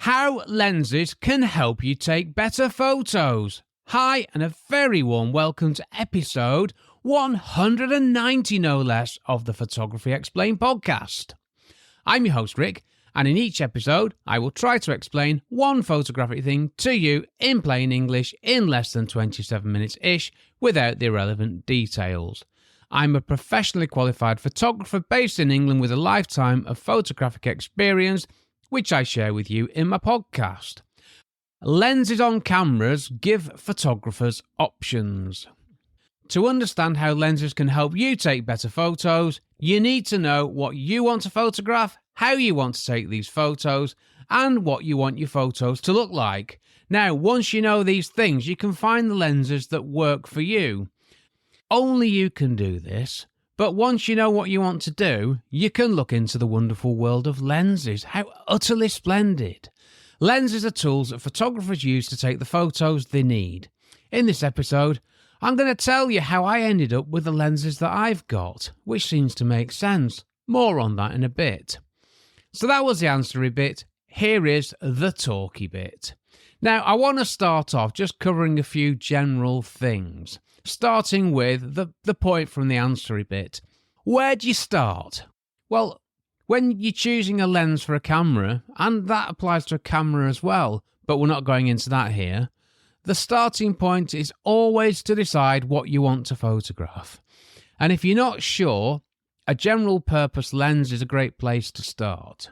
How lenses can help you take better photos. Hi, and a very warm welcome to episode 190, no less, of the Photography Explained podcast. I'm your host, Rick, and in each episode, I will try to explain one photographic thing to you in plain English in less than 27 minutes-ish without the irrelevant details. I'm a professionally qualified photographer based in England with a lifetime of photographic experience, which I share with you in my podcast. Lenses on cameras give photographers options. To understand how lenses can help you take better photos, you need to know what you want to photograph, how you want to take these photos, and what you want your photos to look like. Now, once you know these things, you can find the lenses that work for you. Only you can do this, but once you know what you want to do, you can look into the wonderful world of lenses. How utterly splendid! Lenses are tools that photographers use to take the photos they need. In this episode, I'm going to tell you how I ended up with the lenses that I've got, which seems to make sense. More on that in a bit. So that was the answery bit. Here is the talky bit. Now, I want to start off just covering a few general things, starting with the point from the answery bit. Where do you start? Well, when you're choosing a lens for a camera, and that applies to a camera as well, but we're not going into that here, the starting point is always to decide what you want to photograph. And if you're not sure, a general purpose lens is a great place to start.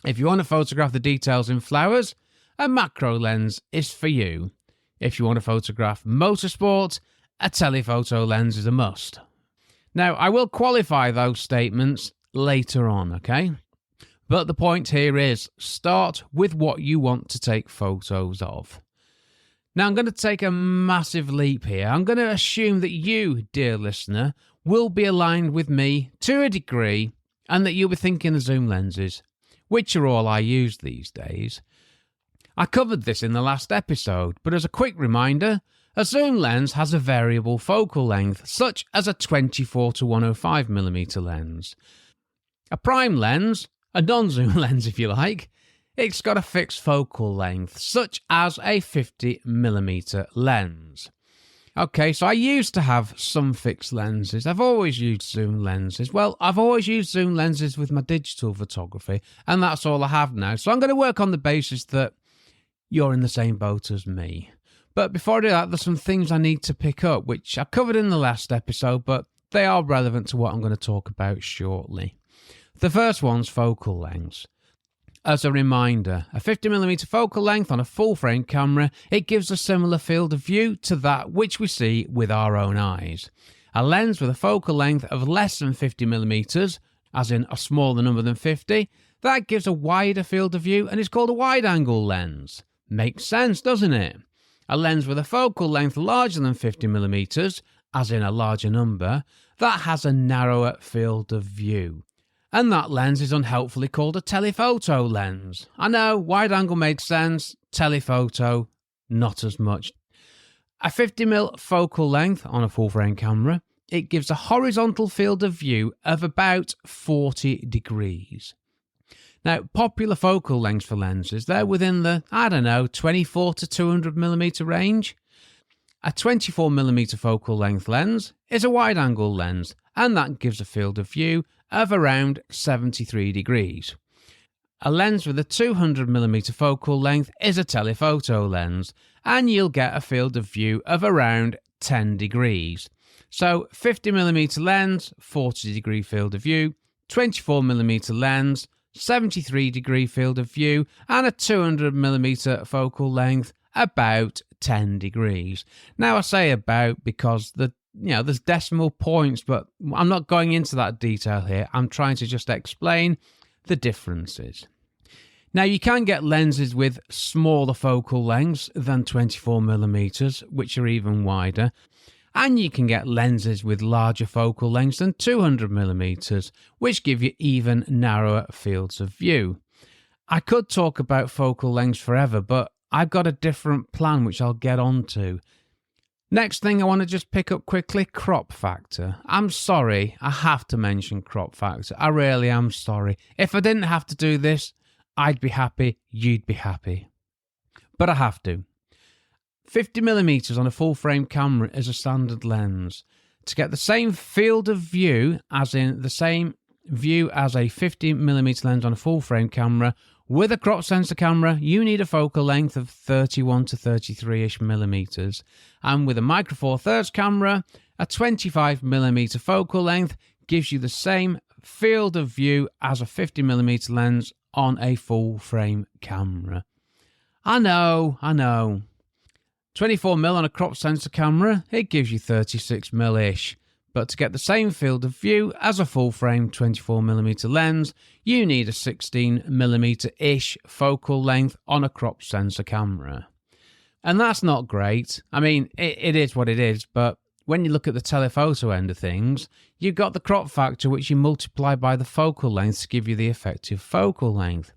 If you want to photograph the details in flowers, a macro lens is for you. If you want to photograph motorsport, a telephoto lens is a must. Now, I will qualify those statements later on, okay? But the point here is, start with what you want to take photos of. Now, I'm going to take a massive leap here. I'm going to assume that you, dear listener, will be aligned with me to a degree, and that you'll be thinking of zoom lenses, which are all I use these days. I covered this in the last episode, but as a quick reminder, a zoom lens has a variable focal length, such as a 24 to 105mm lens. A prime lens, a non-zoom lens if you like, it's got a fixed focal length, such as a 50mm lens. Okay, so I used to have some fixed lenses. I've always used zoom lenses. Well, I've always used zoom lenses with my digital photography, and that's all I have now. So I'm going to work on the basis that you're in the same boat as me. But before I do that, there's some things I need to pick up, which I covered in the last episode, but they are relevant to what I'm going to talk about shortly. The first one's focal lengths. As a reminder, a 50mm focal length on a full-frame camera, it gives a similar field of view to that which we see with our own eyes. A lens with a focal length of less than 50mm, as in a smaller number than 50, that gives a wider field of view and is called a wide-angle lens. Makes sense, doesn't it? A lens with a focal length larger than 50mm, as in a larger number, that has a narrower field of view. And that lens is unhelpfully called a telephoto lens. I know, wide angle makes sense, telephoto, not as much. A 50mm focal length on a full-frame camera, it gives a horizontal field of view of about 40 degrees. Now, popular focal lengths for lenses, they're within the, 24 to 200mm range. A 24mm focal length lens is a wide-angle lens, and that gives a field of view of around 73 degrees. A lens with a 200mm focal length is a telephoto lens, and you'll get a field of view of around 10 degrees. So 50mm lens, 40 degree field of view, 24mm lens, 73 degree field of view, and a 200mm focal length, about 10 degrees. Now I say about because there's decimal points, but I'm not going into that detail here. I'm trying to just explain the differences. Now, you can get lenses with smaller focal lengths than 24mm, which are even wider. And you can get lenses with larger focal lengths than 200mm, which give you even narrower fields of view. I could talk about focal lengths forever, but I've got a different plan, which I'll get onto. Next thing I want to just pick up quickly, crop factor. I'm sorry, I have to mention crop factor. I really am sorry. If I didn't have to do this, I'd be happy, you'd be happy. But I have to. 50mm on a full frame camera is a standard lens. To get the same field of view, as in the same view as a 50mm lens on a full frame camera, with a crop sensor camera, you need a focal length of 31 to 33-ish millimeters. And with a Micro Four Thirds camera, a 25mm focal length gives you the same field of view as a 50mm lens on a full frame camera. I know. 24mm on a crop sensor camera, it gives you 36mm-ish. But to get the same field of view as a full-frame 24mm lens, you need a 16mm-ish focal length on a crop sensor camera. And that's not great. I mean, it is what it is, but when you look at the telephoto end of things, you've got the crop factor which you multiply by the focal length to give you the effective focal length.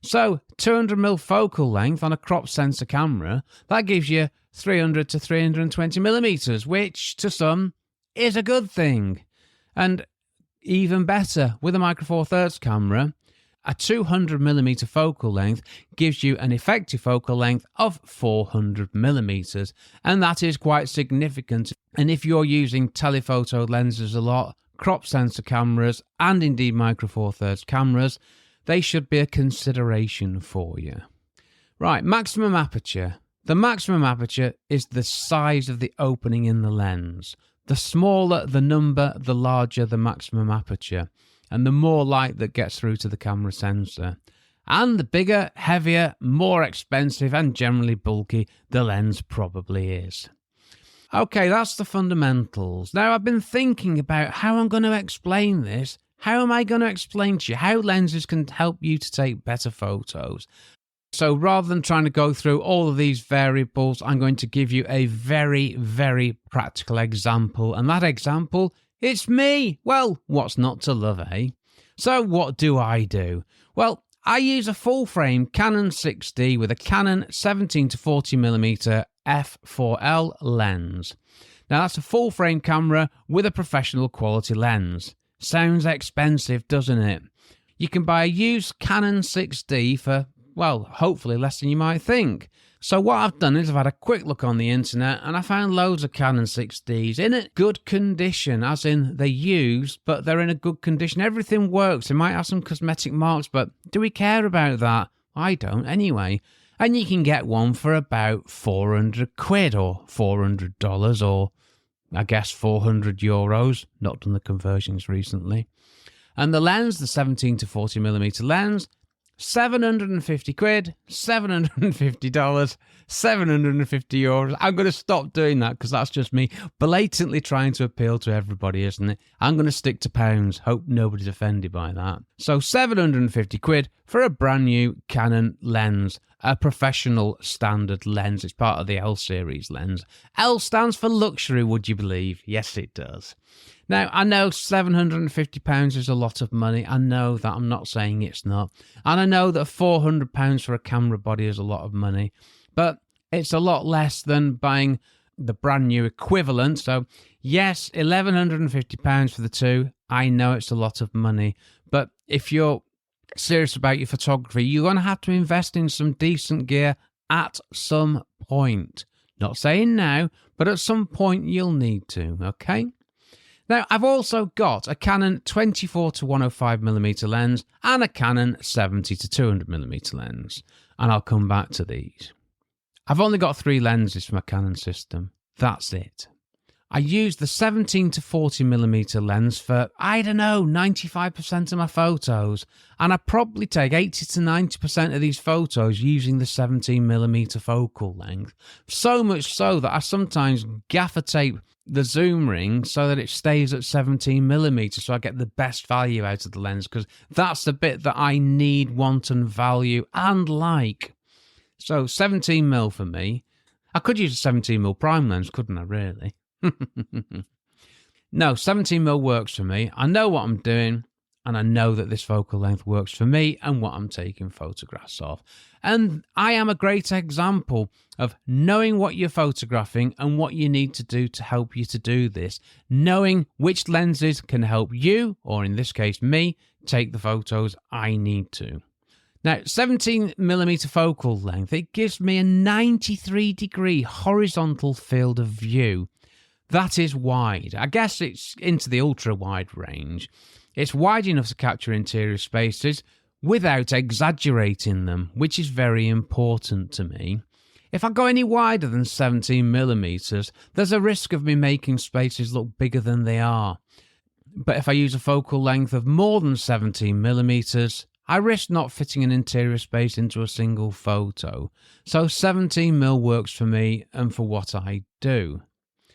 So 200mm focal length on a crop sensor camera, that gives you 300 to 320mm, which to some is a good thing. And even better, with a Micro Four Thirds camera, a 200mm focal length gives you an effective focal length of 400mm, and that is quite significant. And if you're using telephoto lenses a lot, crop sensor cameras, and indeed Micro Four Thirds cameras, they should be a consideration for you. Right, maximum aperture. The maximum aperture is the size of the opening in the lens. The smaller the number, the larger the maximum aperture, and the more light that gets through to the camera sensor. And the bigger, heavier, more expensive, and generally bulky the lens probably is. Okay, that's the fundamentals. Now, I've been thinking about how I'm going to explain this. How am I going to explain to you how lenses can help you to take better photos? So rather than trying to go through all of these variables, I'm going to give you a very, very practical example. And that example, it's me. Well, what's not to love, eh? So what do? Well, I use a full-frame Canon 6D with a Canon 17 to 40mm f4L lens. Now, that's a full-frame camera with a professional quality lens. Sounds expensive, doesn't it? You can buy a used Canon 6D for, well, hopefully less than you might think. So what I've done is I've had a quick look on the internet and I found loads of Canon 6Ds in a good condition, as in they're used, but they're in a good condition. Everything works. They might have some cosmetic marks, but do we care about that? I don't anyway. And you can get one for about 400 quid or $400 or I guess 400 euros. Not done the conversions recently. And the lens, the 17 to 40mm lens, 750 quid, $750, 750 euros. I'm going to stop doing that because that's just me blatantly trying to appeal to everybody, isn't it? I'm going to stick to pounds. Hope nobody's offended by that. So 750 quid for a brand new Canon lens, a professional standard lens. It's part of the L series lens. L stands for luxury, would you believe? Yes, it does. Now, I know £750 is a lot of money. I know that. I'm not saying it's not. And I know that £400 for a camera body is a lot of money. But it's a lot less than buying the brand new equivalent. So, yes, £1,150 for the two. I know it's a lot of money. But if you're serious about your photography, you're going to have to invest in some decent gear at some point. Not saying now, but at some point you'll need to, okay? Now, I've also got a Canon 24 to 105mm lens and a Canon 70 to 200mm lens, and I'll come back to these. I've only got 3 lenses for my Canon system. That's it. I use the 17 to 40mm lens for, 95% of my photos, and I probably take 80 to 90% of these photos using the 17mm focal length. So much so that I sometimes gaffer tape the zoom ring so that it stays at 17mm, so I get the best value out of the lens, because that's the bit that I need, want, and value and like. So 17mm for me. I could use a 17mm prime lens, couldn't I, really? No, 17mm works for me. I know what I'm doing, and I know that this focal length works for me and what I'm taking photographs of. And I am a great example of knowing what you're photographing and what you need to do to help you to do this, knowing which lenses can help you, or in this case me, take the photos I need to. Now, 17mm focal length, it gives me a 93-degree horizontal field of view. That is wide. I guess it's into the ultra-wide range. It's wide enough to capture interior spaces without exaggerating them, which is very important to me. If I go any wider than 17mm, there's a risk of me making spaces look bigger than they are. But if I use a focal length of more than 17mm, I risk not fitting an interior space into a single photo. So 17mm works for me and for what I do.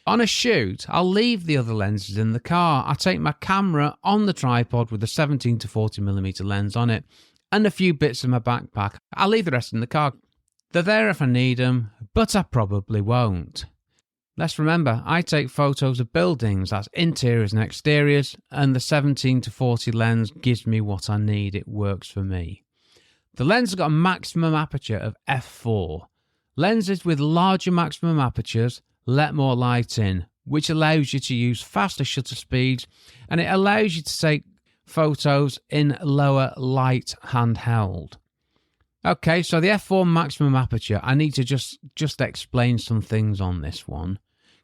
On a shoot, I'll leave the other lenses in the car. I take my camera on the tripod with a 17 to 40mm lens on it and a few bits in my backpack. I'll leave the rest in the car. They're there if I need them, but I probably won't. Let's remember, I take photos of buildings, that's interiors and exteriors, and the 17 to 40 lens gives me what I need. It works for me. The lens has got a maximum aperture of f4. Lenses with larger maximum apertures let more light in, which allows you to use faster shutter speeds, and it allows you to take photos in lower light handheld. Okay, so the f4 maximum aperture, I need to just explain some things on this one.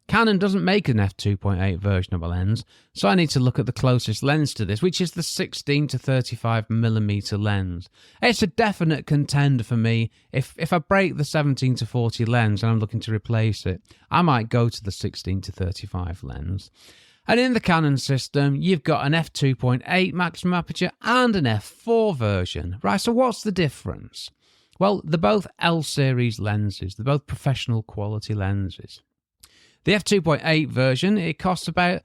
Canon doesn't make an f2.8 version of a lens, so I need to look at the closest lens to this, which is the 16 to 35mm lens. It's a definite contender for me. If I break the 17 to 40 lens and I'm looking to replace it, I might go to the 16 to 35 lens. And in the Canon system, you've got an f2.8 maximum aperture and an f4 version. Right, so what's the difference? Well, they're both L-series lenses. They're both professional quality lenses. The f2.8 version, it costs about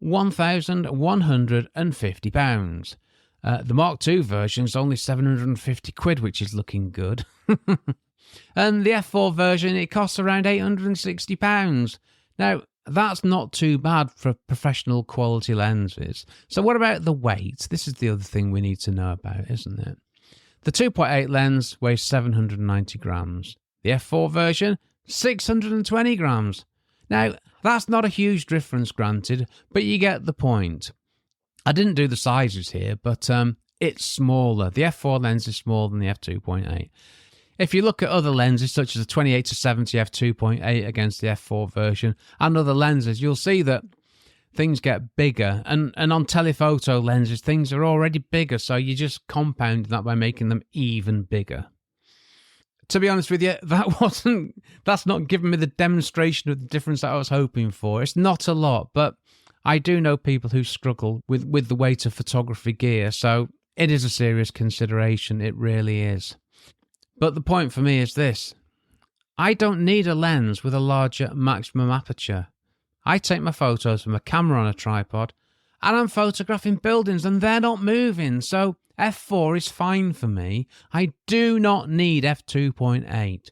£1,150. The Mark II version is only £750, which is looking good. And the f4 version, it costs around £860. Now, that's not too bad for professional quality lenses. So what about the weight? This is the other thing we need to know about, isn't it? The 2.8 lens weighs 790 grams. The f4 version, 620 grams. Now, that's not a huge difference, granted, but you get the point. I didn't do the sizes here, but it's smaller. The f4 lens is smaller than the f2.8. If you look at other lenses, such as the 28 to 70 f2.8 against the f4 version, and other lenses, you'll see that things get bigger. And on telephoto lenses, things are already bigger, so you just compound that by making them even bigger. To be honest with you, that's not giving me the demonstration of the difference that I was hoping for. It's not a lot, but I do know people who struggle with the weight of photography gear, so it is a serious consideration. It really is. But the point for me is this. I don't need a lens with a larger maximum aperture. I take my photos from a camera on a tripod, and I'm photographing buildings and they're not moving, so f4 is fine for me. I do not need f2.8.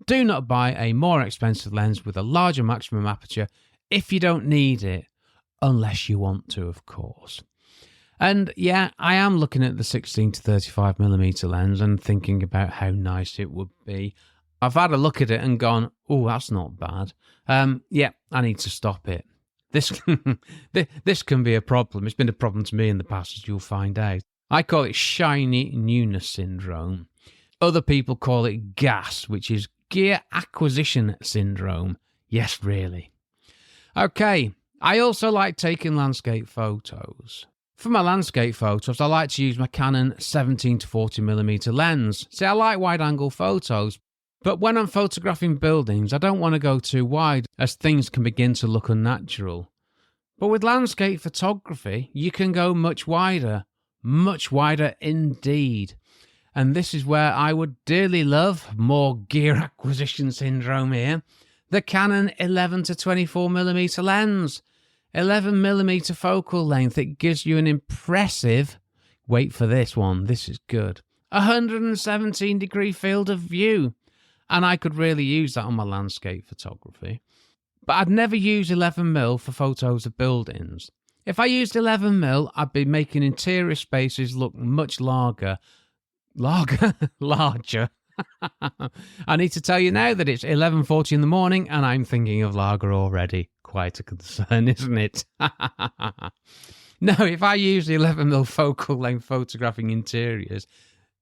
Do not buy a more expensive lens with a larger maximum aperture if you don't need it, unless you want to, of course. And yeah, I am looking at the 16 to 35mm lens and thinking about how nice it would be. I've had a look at it and gone, oh, that's not bad. Yeah, I need to stop it. This can be a problem. It's been a problem to me in the past, as you'll find out. I call it shiny newness syndrome. Other people call it GAS, which is gear acquisition syndrome. Yes, really. Okay, I also like taking landscape photos. For my landscape photos, I like to use my Canon 17 to 40mm lens. See, I like wide-angle photos, but when I'm photographing buildings, I don't want to go too wide, as things can begin to look unnatural. But with landscape photography, you can go much wider indeed. And this is where I would dearly love more gear acquisition syndrome here. The Canon 11 to 24mm lens. 11mm focal length. It gives you an impressive, wait for this one, this is good, 117-degree field of view. And I could really use that on my landscape photography. But I'd never use 11mm for photos of buildings. If I used 11mm, I'd be making interior spaces look much larger. Larger. I need to tell you now that it's 11:40 in the morning and I'm thinking of lager already. Quite a concern, isn't it? No, if I use the 11mm focal length photographing interiors,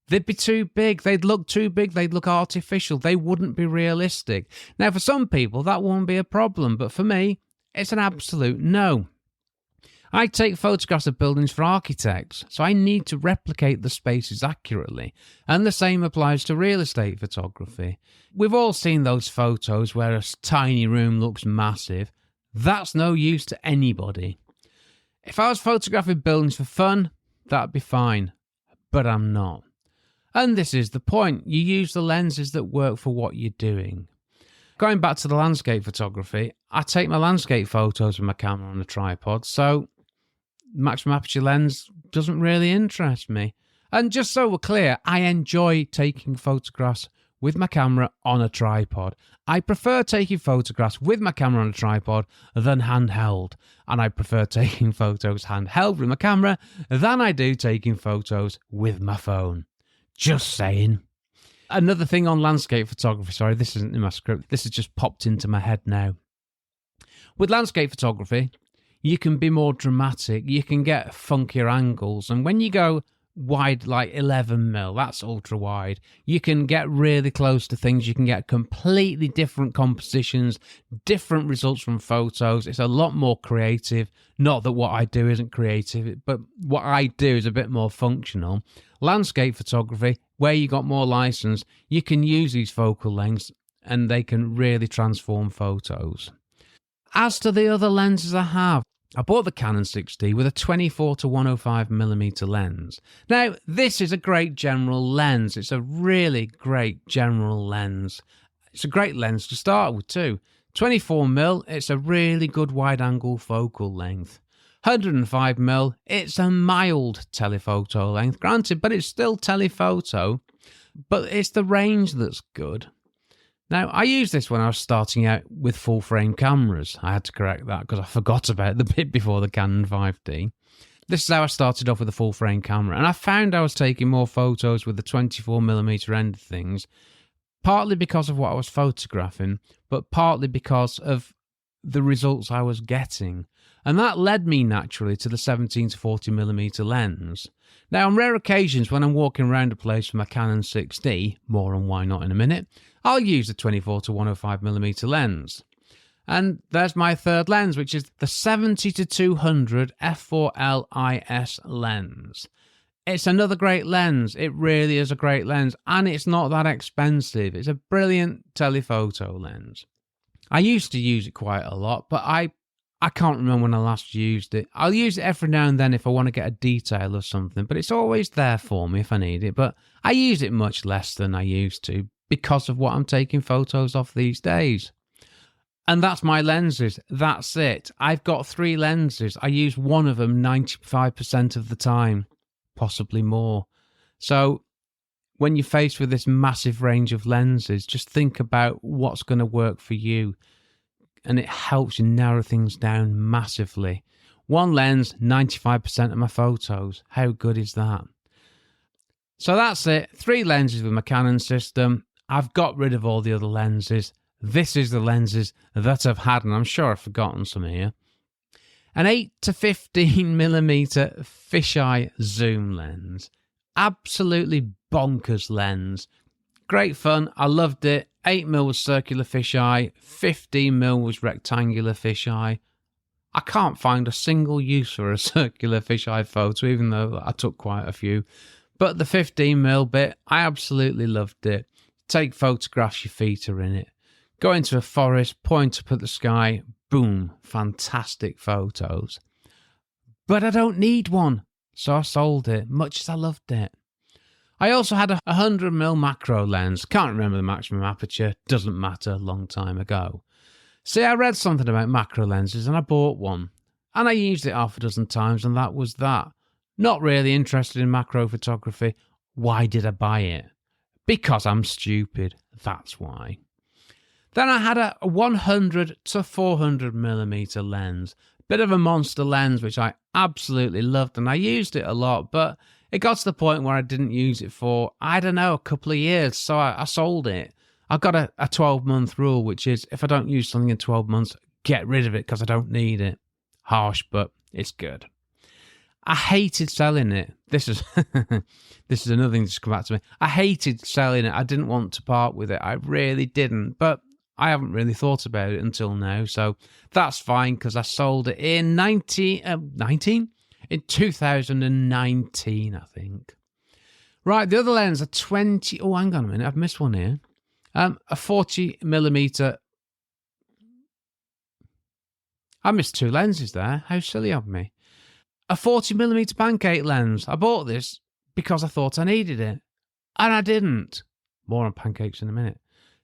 They'd be too big. They'd look too big. They'd look artificial. They wouldn't be realistic. Now, for some people, that won't be a problem. But for me, it's an absolute no. I take photographs of buildings for architects, so I need to replicate the spaces accurately. And the same applies to real estate photography. We've all seen those photos where a tiny room looks massive. That's no use to anybody. If I was photographing buildings for fun, that'd be fine. But I'm not. And this is the point. You use the lenses that work for what you're doing. Going back to the landscape photography, I take my landscape photos with my camera on a tripod, so maximum aperture lens doesn't really interest me. And just so we're clear, I enjoy taking photographs with my camera on a tripod. I prefer taking photographs with my camera on a tripod than handheld. And I prefer taking photos handheld with my camera than I do taking photos with my phone. Just saying. Another thing on landscape photography, sorry, this isn't in my script. This has just popped into my head now. With landscape photography, you can be more dramatic. You can get funkier angles. And when you go wide, like 11mm, that's ultra wide, you can get really close to things. You can get completely different compositions, different results from photos. It's a lot more creative. Not that what I do isn't creative, but what I do is a bit more functional. Landscape photography, where you got more license, you can use these focal lengths and they can really transform photos. As to the other lenses I have, I bought the Canon 6D with a 24 to 105mm lens. Now, this is a great general lens. It's a really great general lens. It's a great lens to start with too. 24mm, it's a really good wide-angle focal length. 105mm, it's a mild telephoto length, granted, but it's still telephoto. But it's the range that's good. Now, I used this when I was starting out with full-frame cameras. I had to correct that because I forgot about the bit before the Canon 5D. This is how I started off with a full-frame camera, and I found I was taking more photos with the 24mm end of things, partly because of what I was photographing, but partly because of the results I was getting. And that led me naturally to the 17 to 40mm lens. Now, on rare occasions when I'm walking around a place with my Canon 6D, more on why not in a minute, I'll use the 24 to 105mm lens. And there's my third lens, which is the 70 to 200 f4L IS lens. It's another great lens. It really is a great lens, and it's not that expensive. It's a brilliant telephoto lens. I used to use it quite a lot, but I can't remember when I last used it. I'll use it every now and then if I want to get a detail or something, but it's always there for me if I need it. But I use it much less than I used to because of what I'm taking photos of these days. And that's my lenses. That's it. I've got 3 lenses. I use one of them 95% of the time, possibly more. So when you're faced with this massive range of lenses, just think about what's going to work for you. And it helps you narrow things down massively. One lens, 95% of my photos. How good is that? So that's it. 3 lenses with my Canon system. I've got rid of all the other lenses. This is the lenses that I've had, and I'm sure I've forgotten some here. An 8 to 15mm fisheye zoom lens. Absolutely bonkers lens. Great fun. I loved it. 8mm was circular fisheye. 15mm was rectangular fisheye. I can't find a single use for a circular fisheye photo, even though I took quite a few. But the 15mm bit, I absolutely loved it. Take photographs, your feet are in it. Go into a forest, point up at the sky, boom, fantastic photos. But I don't need one, so I sold it, much as I loved it. I also had a 100mm macro lens. Can't remember the maximum aperture, doesn't matter, a long time ago. See, I read something about macro lenses and I bought one. And I used it half a dozen times and that was that. Not really interested in macro photography. Why did I buy it? Because I'm stupid, that's why. Then I had a 100 to 400mm lens. Bit of a monster lens, which I absolutely loved, and I used it a lot, but it got to the point where I didn't use it for, I don't know, a couple of years, so I sold it. I've got a 12-month rule, which is if I don't use something in 12 months, get rid of it because I don't need it. Harsh, but it's good. I hated selling it. This is this is another thing that's come back to me. I hated selling it. I didn't want to part with it. I really didn't. But I haven't really thought about it until now. So that's fine because I sold it in 2019, I think. Right, the other lens, a 20... Oh, hang on a minute. I've missed one here. A 40mm... I missed two lenses there. How silly of me. A 40mm pancake lens. I bought this because I thought I needed it. And I didn't. More on pancakes in a minute.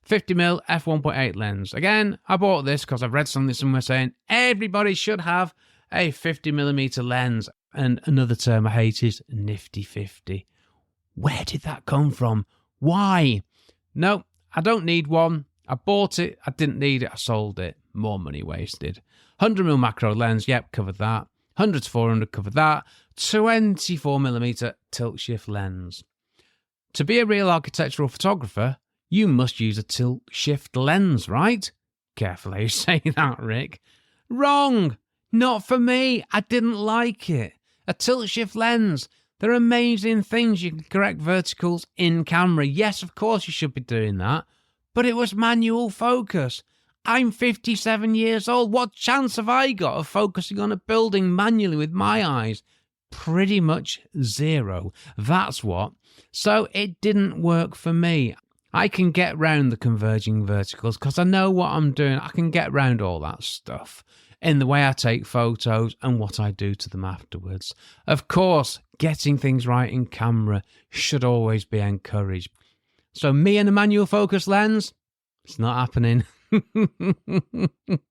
50mm f1.8 lens. Again, I bought this because I've read something somewhere saying everybody should have a 50mm lens. And another term I hate is nifty 50. Where did that come from? Why? No, I don't need one. I bought it. I didn't need it. I sold it. More money wasted. 100mm macro lens. Yep, covered that. 100 to 400 covered that. 24mm tilt shift lens. To be a real architectural photographer, you must use a tilt shift lens, right? Careful how you say that, Rick. Wrong. Not for me. I didn't like it. A tilt shift lens. They're amazing things. You can correct verticals in camera. Yes, of course you should be doing that. But it was manual focus. I'm 57 years old. What chance have I got of focusing on a building manually with my eyes? Pretty much zero. That's what. So it didn't work for me. I can get round the converging verticals because I know what I'm doing. I can get round all that stuff in the way I take photos and what I do to them afterwards. Of course, getting things right in camera should always be encouraged. So me and a manual focus lens, it's not happening. They're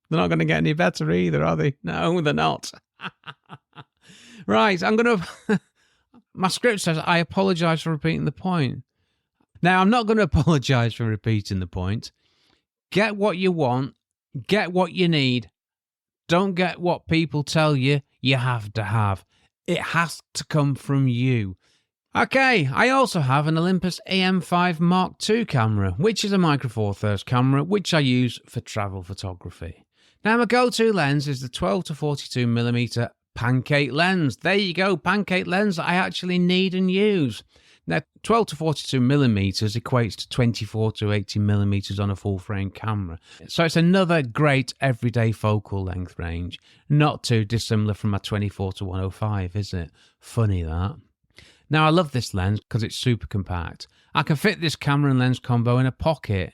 not going to get any better either, are they? No, they're not. Right, I'm going to... My script says I apologise for repeating the point. Now, I'm not going to apologise for repeating the point. Get what you want. Get what you need. Don't get what people tell you have to have. It has to come from you. Okay, I also have an Olympus EM5 Mark II camera, which is a Micro Four Thirds camera, which I use for travel photography. Now, my go-to lens is the 12 to 42mm pancake lens. There you go, pancake lens that I actually need and use. Now, 12 to 42mm equates to 24 to 80mm on a full-frame camera. So it's another great everyday focal length range. Not too dissimilar from my 24 to 105, is it? Funny that. Now, I love this lens because it's super compact. I can fit this camera and lens combo in a pocket.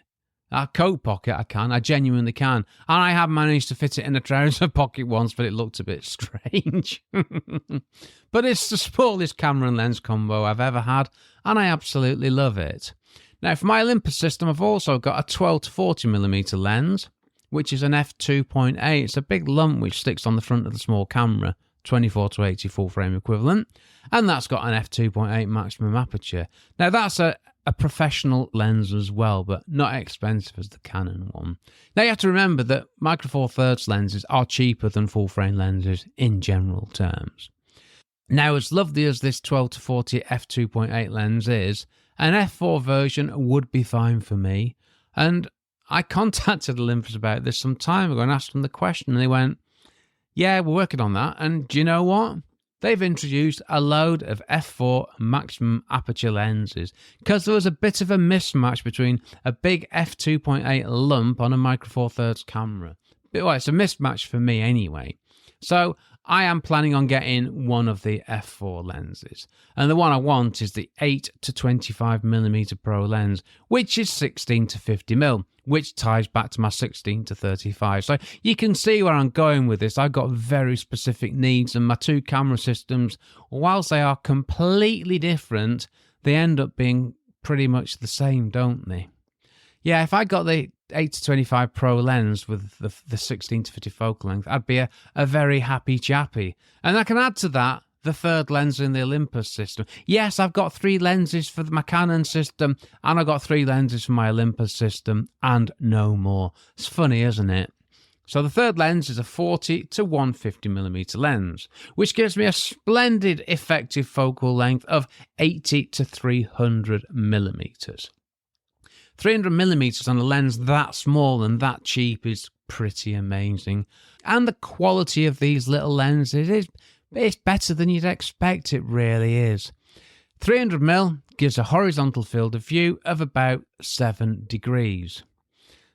A coat pocket, I genuinely can. And I have managed to fit it in a trouser pocket once, but it looked a bit strange. But it's the smallest camera and lens combo I've ever had, and I absolutely love it. Now, for my Olympus system, I've also got a 12 to 40mm lens, which is an f2.8. It's a big lump which sticks on the front of the small camera, 24 to 80 full frame equivalent, and that's got an f2.8 maximum aperture. Now, that's a professional lens as well, but not expensive as the Canon one. Now, you have to remember that Micro Four Thirds lenses are cheaper than full-frame lenses in general terms. Now, as lovely as this 12 to 40 f2.8 lens is, an f4 version would be fine for me. And I contacted Olympus about this some time ago and asked them the question, and they went, yeah, we're working on that. And do you know what? They've introduced a load of f4 maximum aperture lenses because there was a bit of a mismatch between a big f2.8 lump on a Micro Four Thirds camera. But, well, it's a mismatch for me anyway. So I am planning on getting one of the f4 lenses. And the one I want is the 8 to 25mm Pro lens, which is 16 to 50mm, which ties back to my 16 to 35. So you can see where I'm going with this. I've got very specific needs, and my two camera systems, whilst they are completely different, they end up being pretty much the same, don't they? Yeah, if I got the 8 to 25 Pro lens with the 16 to 50 focal length, I'd be a very happy chappy. And I can add to that the third lens in the Olympus system. Yes, I've got 3 lenses for my Canon system, and I've got 3 lenses for my Olympus system, and no more. It's funny, isn't it? So the third lens is a 40 to 150mm lens, which gives me a splendid effective focal length of 80 to 300mm. 300mm on a lens that small and that cheap is pretty amazing. And the quality of these little lenses is but it's better than you'd expect, it really is. 300mm gives a horizontal field of view of about 7 degrees.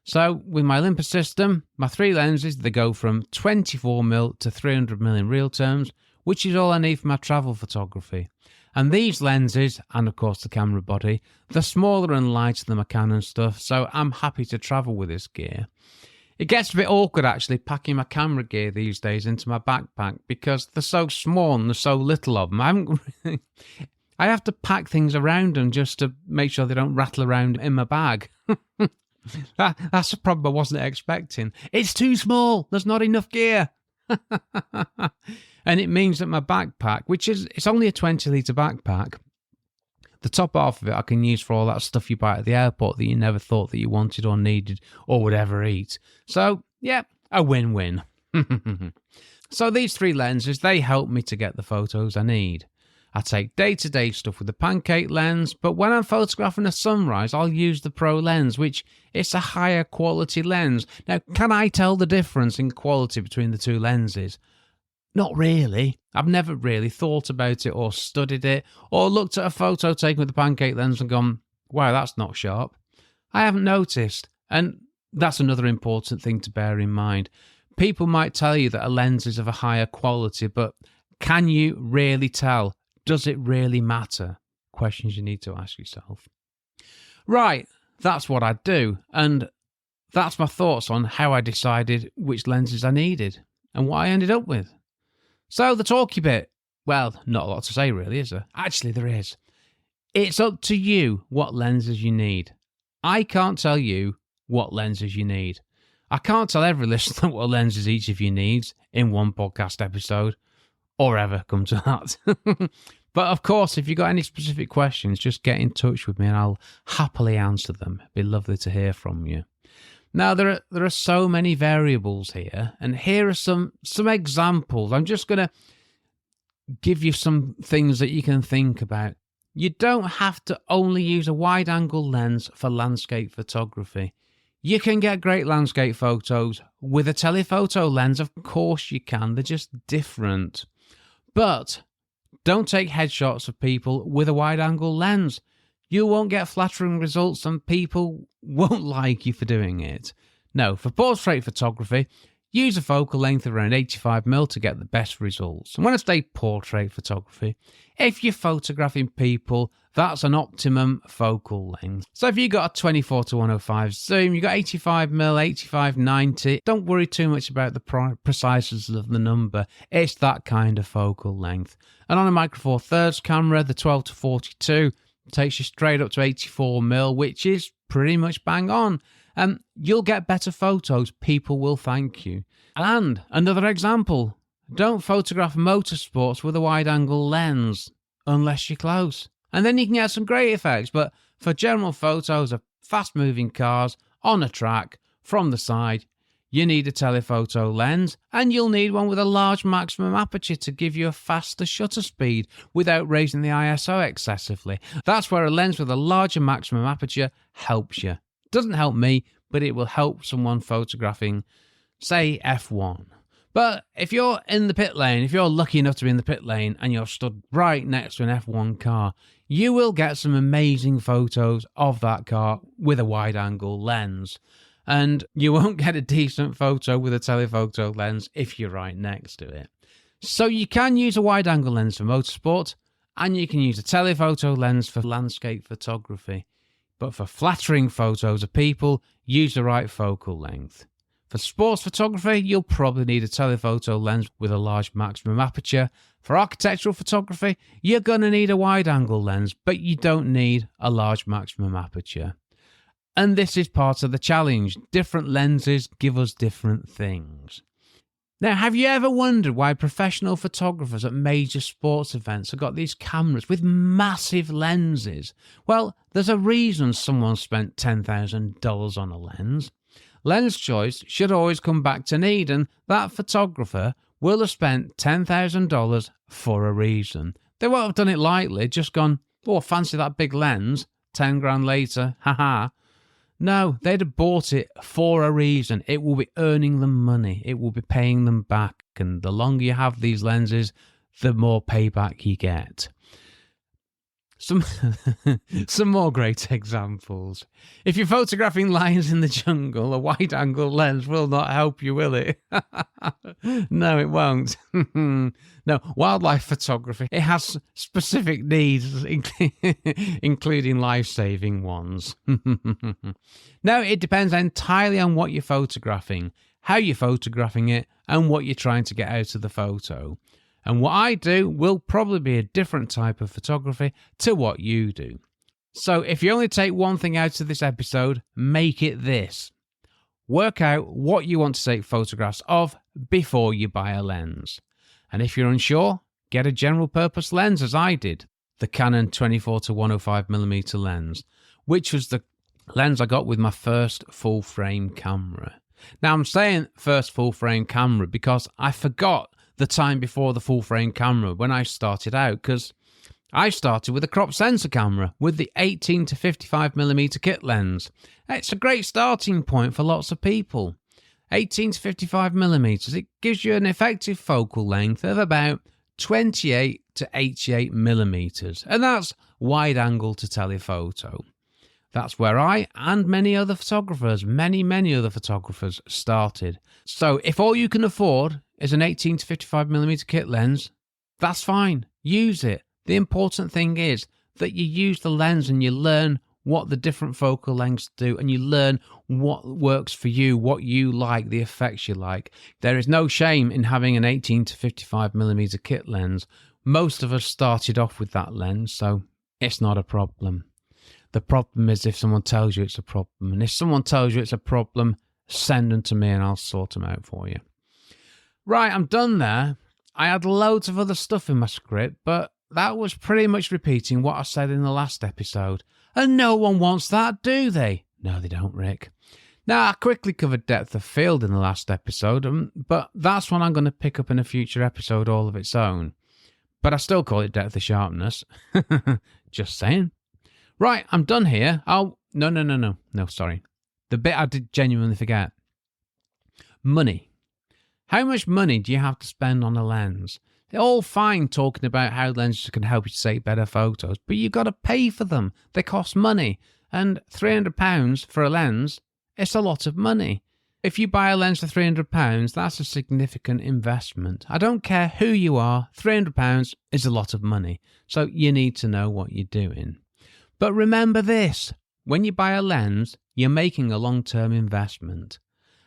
So with my Olympus system, my 3 lenses, they go from 24mm to 300mm in real terms, which is all I need for my travel photography. And these lenses, and of course the camera body, they're smaller and lighter than my Canon stuff, so I'm happy to travel with this gear. It gets a bit awkward actually packing my camera gear these days into my backpack because they're so small and there's so little of them. I have to pack things around them just to make sure they don't rattle around in my bag. That's a problem I wasn't expecting. It's too small. There's not enough gear. And it means that my backpack, it's only a 20-litre backpack, the top half of it I can use for all that stuff you buy at the airport that you never thought that you wanted or needed or would ever eat. So, yeah, a win-win. So these 3 lenses, they help me to get the photos I need. I take day-to-day stuff with the pancake lens, but when I'm photographing a sunrise, I'll use the Pro lens, which is a higher quality lens. Now, can I tell the difference in quality between the 2 lenses? Not really. I've never really thought about it or studied it or looked at a photo taken with the pancake lens and gone, wow, that's not sharp. I haven't noticed. And that's another important thing to bear in mind. People might tell you that a lens is of a higher quality, but can you really tell? Does it really matter? Questions you need to ask yourself. Right, that's what I do. And that's my thoughts on how I decided which lenses I needed and what I ended up with. So the talky bit, well, not a lot to say really, is there? Actually, there is. It's up to you what lenses you need. I can't tell you what lenses you need. I can't tell every listener what lenses each of you needs in one podcast episode, or ever come to that. But of course, if you've got any specific questions, just get in touch with me and I'll happily answer them. It'd be lovely to hear from you. Now, there are so many variables here, and here are some examples. I'm just going to give you some things that you can think about. You don't have to only use a wide-angle lens for landscape photography. You can get great landscape photos with a telephoto lens. Of course you can. They're just different. But don't take headshots of people with a wide-angle lens. You won't get flattering results and people won't like you for doing it. No, for portrait photography, use a focal length of around 85mm to get the best results. And when I say portrait photography, if you're photographing people, that's an optimum focal length. So if you've got a 24-105 zoom, you've got 85mm, 85-90, don't worry too much about the preciseness of the number. It's that kind of focal length. And on a Micro Four Thirds camera, the 12-42 takes you straight up to 84mm, which is pretty much bang on. You'll get better photos. People will thank you. And another example, don't photograph motorsports with a wide-angle lens unless you're close. And then you can get some great effects. But for general photos of fast-moving cars on a track from the side, you need a telephoto lens, and you'll need one with a large maximum aperture to give you a faster shutter speed without raising the ISO excessively. That's where a lens with a larger maximum aperture helps you. Doesn't help me, but it will help someone photographing, say, F1. But if you're in the pit lane, if you're lucky enough to be in the pit lane and you're stood right next to an F1 car, you will get some amazing photos of that car with a wide-angle lens. And you won't get a decent photo with a telephoto lens if you're right next to it. So you can use a wide-angle lens for motorsport, and you can use a telephoto lens for landscape photography. But for flattering photos of people, use the right focal length. For sports photography, you'll probably need a telephoto lens with a large maximum aperture. For architectural photography, you're going to need a wide-angle lens, but you don't need a large maximum aperture. And this is part of the challenge. Different lenses give us different things. Now, have you ever wondered why professional photographers at major sports events have got these cameras with massive lenses? Well, there's a reason someone spent $10,000 on a lens. Lens choice should always come back to need, and that photographer will have spent $10,000 for a reason. They won't have done it lightly, just gone, oh, fancy that big lens, 10 grand later, haha. No, they'd have bought it for a reason. It will be earning them money. It will be paying them back. And the longer you have these lenses, the more payback you get. Some more great examples. If you're photographing lions in the jungle, a wide-angle lens will not help you, will it? No, it won't. No, wildlife photography, it has specific needs, including life-saving ones. No, it depends entirely on what you're photographing, how you're photographing it, and what you're trying to get out of the photo. And what I do will probably be a different type of photography to what you do. So if you only take one thing out of this episode, make it this. Work out what you want to take photographs of before you buy a lens. And if you're unsure, get a general purpose lens as I did, the Canon 24-105mm lens, which was the lens I got with my first full frame camera. Now I'm saying first full frame camera because I forgot the time before the full frame camera when I started out, because I started with a crop sensor camera with the 18-55mm kit lens. It's a great starting point for lots of people. 18-55mm, it gives you an effective focal length of about 28-88mm, and that's wide angle to telephoto. That's where I and many other photographers started. So if all you can afford is an 18-55mm kit lens, that's fine. Use it. The important thing is that you use the lens and you learn what the different focal lengths do, and you learn what works for you, what you like, the effects you like. There is no shame in having an 18-55mm kit lens. Most of us started off with that lens, so it's not a problem. The problem is if someone tells you it's a problem. And if someone tells you it's a problem, send them to me and I'll sort them out for you. Right, I'm done there. I had loads of other stuff in my script, but that was pretty much repeating what I said in the last episode. And no one wants that, do they? No, they don't, Rick. Now, I quickly covered depth of field in the last episode, but that's one I'm going to pick up in a future episode all of its own. But I still call it depth of sharpness. Just saying. Right, I'm done here. No, sorry. The bit I did genuinely forget. Money. How much money do you have to spend on a lens? They're all fine talking about how lenses can help you take better photos, but you've got to pay for them. They cost money. And £300 for a lens, it's a lot of money. If you buy a lens for £300, that's a significant investment. I don't care who you are, £300 is a lot of money. So you need to know what you're doing. But remember this, when you buy a lens, you're making a long-term investment.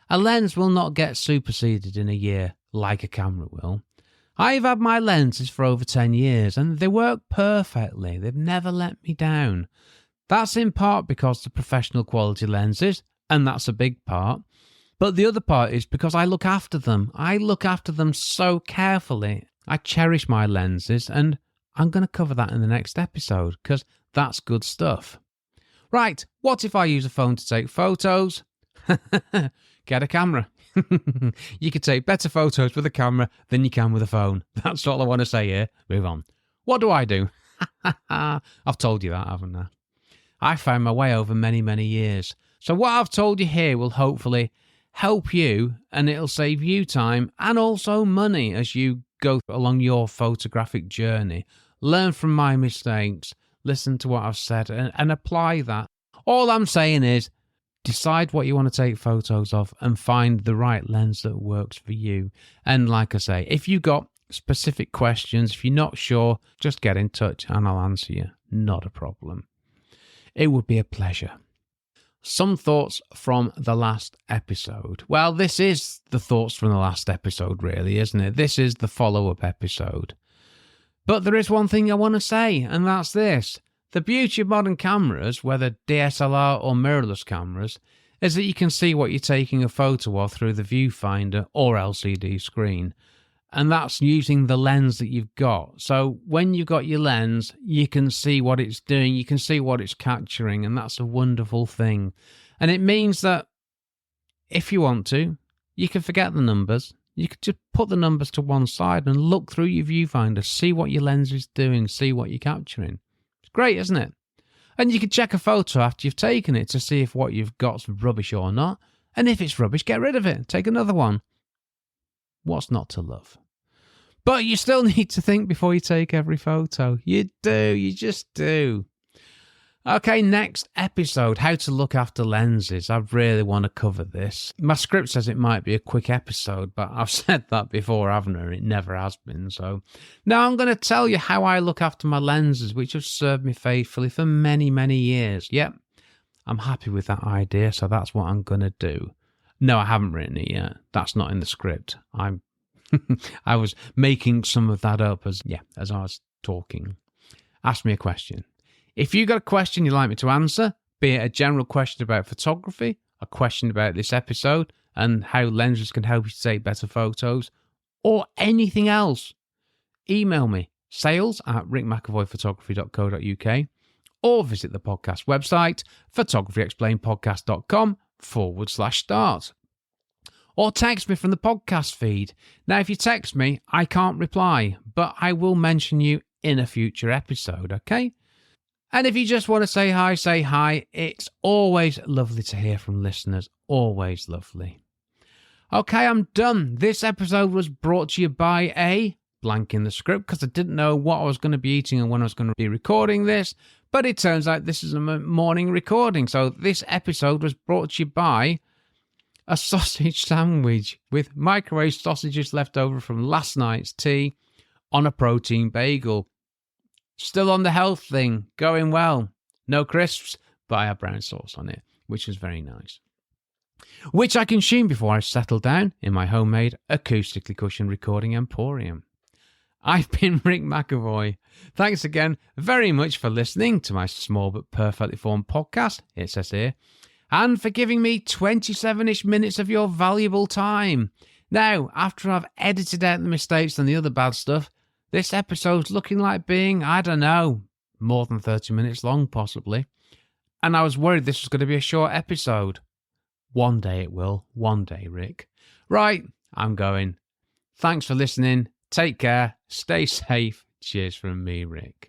A lens will not get superseded in a year like a camera will. I've had my lenses for over 10 years and they work perfectly. They've never let me down. That's in part because they're professional quality lenses, and that's a big part. But the other part is because I look after them. I look after them so carefully. I cherish my lenses, and I'm going to cover that in the next episode because that's good stuff. Right, what if I use a phone to take photos? Get a camera. You can take better photos with a camera than you can with a phone. That's all I want to say here. Move on. What do I do? I've told you that, haven't I? I found my way over many, many years. So what I've told you here will hopefully help you, and it'll save you time and also money as you go along your photographic journey. Learn from my mistakes, listen to what I've said, and apply that. All I'm saying is decide what you want to take photos of and find the right lens that works for you. And like I say, if you've got specific questions, if you're not sure, just get in touch and I'll answer you. Not a problem. It would be a pleasure. Some thoughts from the last episode. Well, this is the thoughts from the last episode, really, isn't it? This is the follow-up episode. But there is one thing I want to say, and that's this. The beauty of modern cameras, whether DSLR or mirrorless cameras, is that you can see what you're taking a photo of through the viewfinder or LCD screen. And that's using the lens that you've got. So when you've got your lens, you can see what it's doing, you can see what it's capturing, and that's a wonderful thing. And it means that if you want to, you can forget the numbers. You could just put the numbers to one side and look through your viewfinder, see what your lens is doing, see what you're capturing. It's great, isn't it? And you can check a photo after you've taken it to see if what you've got's rubbish or not. And if it's rubbish, get rid of it. Take another one. What's not to love? But you still need to think before you take every photo. You do. You just do. Okay, next episode, how to look after lenses. I really want to cover this. My script says it might be a quick episode, but I've said that before, haven't I? It never has been. So now I'm going to tell you how I look after my lenses, which have served me faithfully for many, many years. Yep, I'm happy with that idea, so that's what I'm going to do. No, I haven't written it yet. That's not in the script. I was making some of that up as I was talking. Ask me a question. If you got a question you'd like me to answer, be it a general question about photography, a question about this episode and how lenses can help you take better photos, or anything else, email me, sales@rickmcavoyphotography.co.uk, or visit the podcast website, photographyexplainedpodcast.com/start. Or text me from the podcast feed. Now, if you text me, I can't reply, but I will mention you in a future episode, okay? And if you just want to say hi, say hi. It's always lovely to hear from listeners. Always lovely. Okay, I'm done. This episode was brought to you by a blank in the script because I didn't know what I was going to be eating and when I was going to be recording this. But it turns out this is a morning recording. So this episode was brought to you by a sausage sandwich with microwave sausages left over from last night's tea on a protein bagel. Still on the health thing, going well. No crisps, but I have brown sauce on it, which was very nice. Which I consumed before I settled down in my homemade acoustically cushioned recording emporium. I've been Rick McAvoy. Thanks again very much for listening to my small but perfectly formed podcast, it says here, and for giving me 27-ish minutes of your valuable time. Now, after I've edited out the mistakes and the other bad stuff, this episode's looking like being, I don't know, more than 30 minutes long, possibly. And I was worried this was going to be a short episode. One day it will. One day, Rick. Right, I'm going. Thanks for listening. Take care. Stay safe. Cheers from me, Rick.